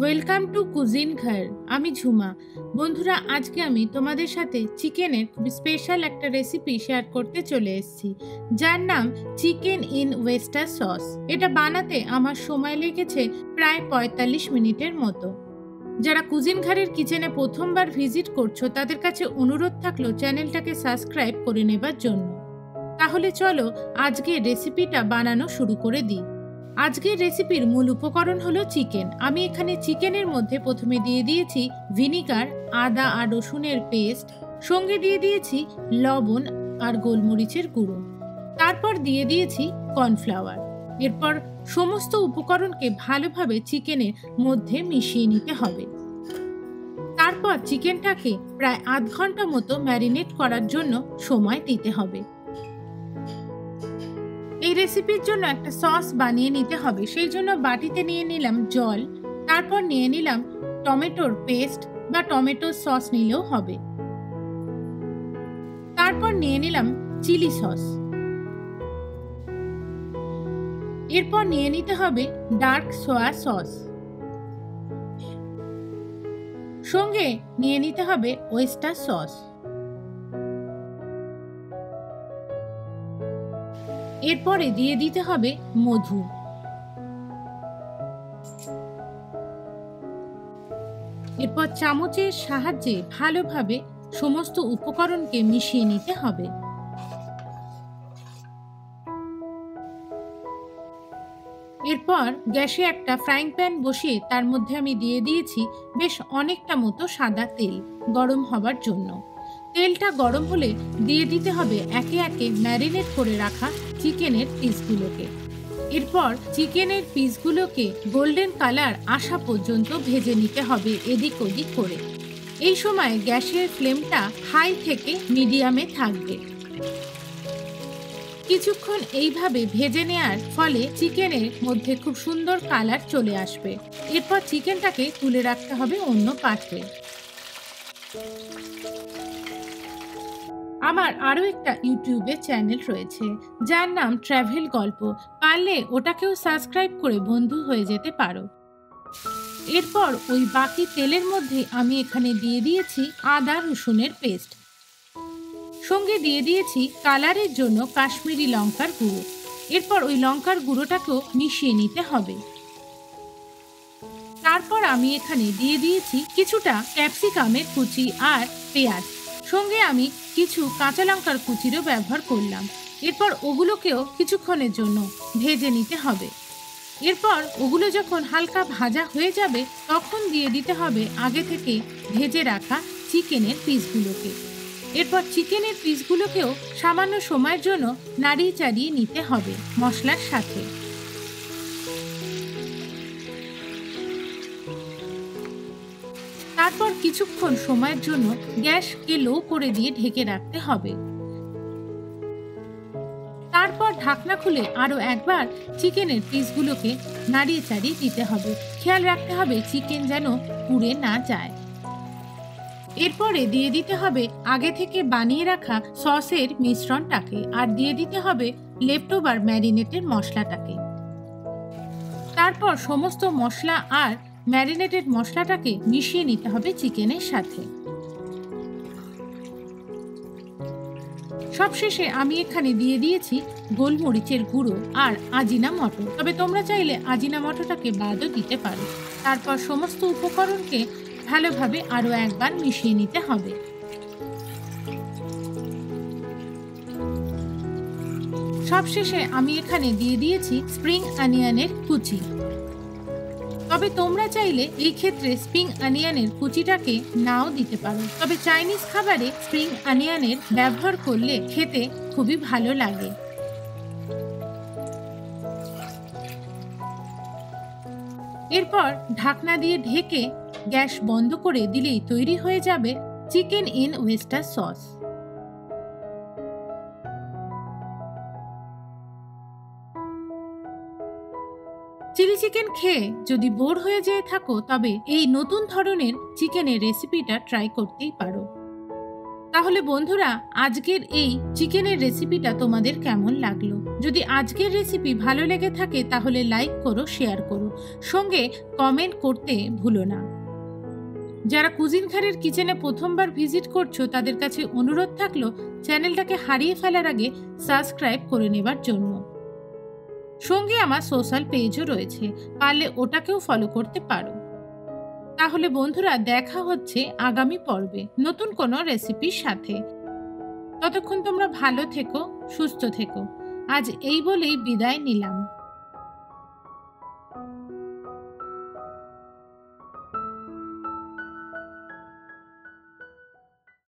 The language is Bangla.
ওয়েলকাম টু কুজিন ঘর। আমি ঝুমা। বন্ধুরা, আজকে আমি তোমাদের সাথে চিকেনের খুব স্পেশাল একটা রেসিপি শেয়ার করতে চলে এসেছি, যার নাম চিকেন ইন ওয়েস্টার সস। এটা বানাতে আমার সময় লেগেছে প্রায় ৪৫ মিনিটের মতো। যারা কুজিন ঘরের কিচেনে প্রথমবার ভিজিট করছো তাদের কাছে অনুরোধ থাকলো চ্যানেলটাকে সাবস্ক্রাইব করে নেবার জন্য। তাহলে চলো আজকে রেসিপিটা বানানো শুরু করে দিই। আজকের রেসিপির মূল উপকরণ হলো চিকেন। আমি এখানে চিকেনের মধ্যে প্রথমে দিয়ে দিয়েছি ভিনিগার, আদা আর রসুনের পেস্ট, সঙ্গে দিয়ে দিয়েছি লবণ আর গোলমরিচের গুঁড়ো, তারপর দিয়ে দিয়েছি কর্নফ্লাওয়ার। এরপর সমস্ত উপকরণকে ভালোভাবে চিকেনের মধ্যে মিশিয়ে নিতে হবে। তারপর চিকেনটাকে প্রায় আধ ঘন্টা মতো ম্যারিনেট করার জন্য সময় দিতে হবে। এই রেসিপির জন্য একটা সস বানিয়ে নিতে হবে, সেই জন্য বাটিতে নিয়ে নিলাম জল, তারপর নিয়ে নিলাম টমেটোর পেস্ট বা টমেটো সস নিলেও হবে, তারপর নিয়ে নিলাম চিলি সস, এরপর নিয়ে নিতে হবে ডার্ক সোয়া সস, সঙ্গে নিয়ে নিতে হবে ওয়েস্টার সস, এরপরে দিয়ে দিতে হবে মধু, এরপর চামচের সাহায্যে ভালোভাবে সমস্ত উপকরণকে মিশিয়ে নিতে হবে। এরপর গ্যাসে একটা ফ্রাইং প্যান বসিয়ে তার মধ্যে আমি দিয়ে দিয়েছি বেশ অনেকটা মতো সাদা তেল গরম হবার জন্য। তেলটা গরম হলে দিয়ে দিতে হবে একে একে ম্যারিনেট করে রাখা চিকেনের পিসগুলোকে। এরপর চিকেনের পিসগুলোকে গোল্ডেন কালার আসা পর্যন্ত ভেজে নিতে হবে এদিক ওদিক করে। এই সময় গ্যাসের ফ্লেমটা হাই থেকে মিডিয়ামে থাকবে। কিছুক্ষণ এইভাবে ভেজে নেওয়ার ফলে চিকেনের মধ্যে খুব সুন্দর কালার চলে আসবে। এরপর চিকেনটাকে তুলে রাখতে হবে অন্য পাত্রে। আমার আরও একটা ইউটিউবে চ্যানেল রয়েছে যার নাম ট্র্যাভেল গল্প, পারলে ওটাকেও সাবস্ক্রাইব করে বন্ধু হয়ে যেতে পারো। এরপর ওই বাকি তেলের মধ্যে আমি এখানে দিয়ে দিয়েছি আদা রসুনের পেস্ট, সঙ্গে দিয়ে দিয়েছি কালারের জন্য কাশ্মীরি লঙ্কার গুঁড়ো। এরপর ওই লঙ্কার গুঁড়োটাকেও মিশিয়ে নিতে হবে। তারপর আমি এখানে দিয়ে দিয়েছি কিছুটা ক্যাপসিকামের কুচি আর পেঁয়াজ, সঙ্গে আমি কিছু কাঁচা লঙ্কার কুচিরও ব্যবহার করলাম। এরপর ওগুলোকেও কিছুক্ষণের জন্য ভেজে নিতে হবে। এরপর ওগুলো যখন হালকা ভাজা হয়ে যাবে তখন দিয়ে দিতে হবে আগে থেকে ভেজে রাখা চিকেনের পিসগুলোকে। এরপর চিকেনের পিসগুলোকেও সামান্য সময়ের জন্য নাড়িয়ে চাড়িয়ে নিতে হবে মশলার সাথে। তারপর কিছুক্ষণ সময়ের জন্য গ্যাসকে লো করে দিয়ে ঢেকে রাখতে হবে। তারপর ঢাকনা খুলে আরও একবার চিকেনের পিসগুলোকে নাড়িয়ে চাড়িয়ে দিতে হবে। খেয়াল রাখতে হবে চিকেন যেন পুড়ে না যায়। এরপরে দিয়ে দিতে হবে আগে থেকে বানিয়ে রাখা সসের মিশ্রণটাকে, আর দিয়ে দিতে হবে লেফটওভার ম্যারিনেটেড মশলাটাকে। তারপর সমস্ত মশলা আর ম্যারিনেটেড মশলাটাকে মিশিয়ে নিতে হবে চিকেনের সাথে। সবশেষে আমি এখানে দিয়ে দিয়েছি গোলমরিচের গুঁড়ো আর আজিনামটো, তবে তোমরা চাইলে আজিনামটোটাকে বাদও দিতে পারো। তারপর সমস্ত উপকরণকে ভালোভাবে আরও একবার মিশিয়ে নিতে হবে। সবশেষে আমি এখানে দিয়ে দিয়েছি স্প্রিং অনিয়নের কুচি, তবে তোমরা চাইলে এই ক্ষেত্রে স্প্রিং অনিয়নের কুচিটাকে নাও দিতে পারো, তবে চাইনিজ খাবারে স্প্রিং অনিয়নের ব্যবহার করলে খেতে খুবই ভালো লাগে। এরপর ঢাকনা দিয়ে ঢেকে গ্যাস বন্ধ করে দিলেই তৈরি হয়ে যাবে chicken in oyster sauce. Chilli chicken খেয়ে যদি বোর হয়ে যেয়ে থাকো তবে এই নতুন ধরনের চিকেনের রেসিপিটা ট্রাই করতেই পারো। তাহলে বন্ধুরা, আজকের এই চিকেনের রেসিপিটা তোমাদের কেমন লাগলো? যদি আজকের রেসিপি ভালো লেগে থাকে তাহলে লাইক করো, শেয়ার করো, সঙ্গে কমেন্ট করতে ভুলো না। যারা কুজিন খারের কিচেনে প্রথমবার ভিজিট করছো তাদের কাছে অনুরোধ থাকলো চ্যানেলটাকে হারিয়ে ফেলার আগে সাবস্ক্রাইব করে নেবার জন্য। সঙ্গে আমার সোশ্যাল পেজও রয়েছে, পারলে ওটাকেও ফলো করতে পারো। তাহলে বন্ধুরা, দেখা হচ্ছে আগামী পর্বে নতুন কোনো রেসিপির সাথে। ততক্ষণ তোমরা ভালো থেকো, সুস্থ থেকো। আজ এই বলেই বিদায় নিলাম।